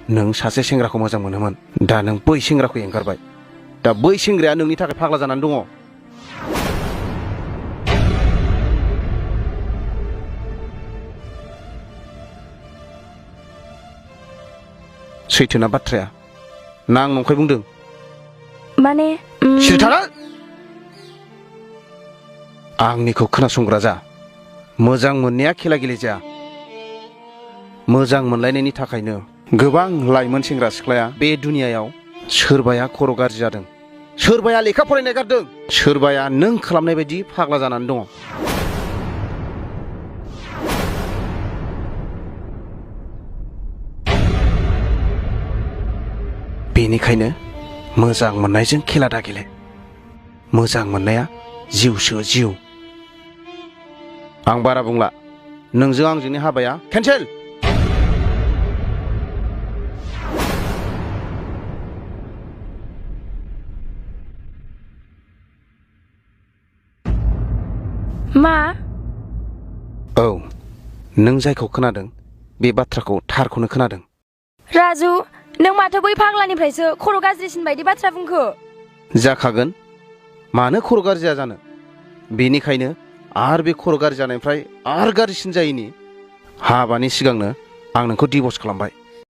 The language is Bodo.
नों सासे सेंग्राखौ मोजां मोनोमोन दा नों बै सेंग्राखौ एंगारबाय दा बै सेंग्राया नोंनि थाखाय फाग्ला जानानै दङ सैथोना बाथ्राया ना आं नंखाय बुंदों माने सिरि थानो आंनिखौ खोनासंग्रा जा मोजां मोननाया खेला गेलेजाया मोजां मोनलायनायनि थाखायनो गोबां लाइमोन सेंग्रा सिख्लाया बे दुनियायाव सोरबाया खर' गाज्रि जादों सोरबाया लेखा फरायनाय गारदों सोरबाया नों खालामनाय बायदि फाग्ला जानानै दङ बेनिखायनो मोजां मोननायजों खेला दागेले मोजां मोननाया जिउसो जिउ आं बारा बुंला नोंजों आंजोंनि हाबाया केन्सेल मा औ नों जायखौ खोनादों बे बाथ्राखौ थारखौनो खोनादों राजु नों माथो बै फाग्लानिफ्रायसो खर' गाज्रिसिन बायदि बाथ्रा बुंखो जाखागोन मानो खर' गाज्रिया जानो बेनिखायनो आरो बे खर' गाज्रि जानायनिफ्राय आरो गाज्रिसिन जायैनि हाबानि सिगांनो आं नोंखौ डिभर्स खालामबाय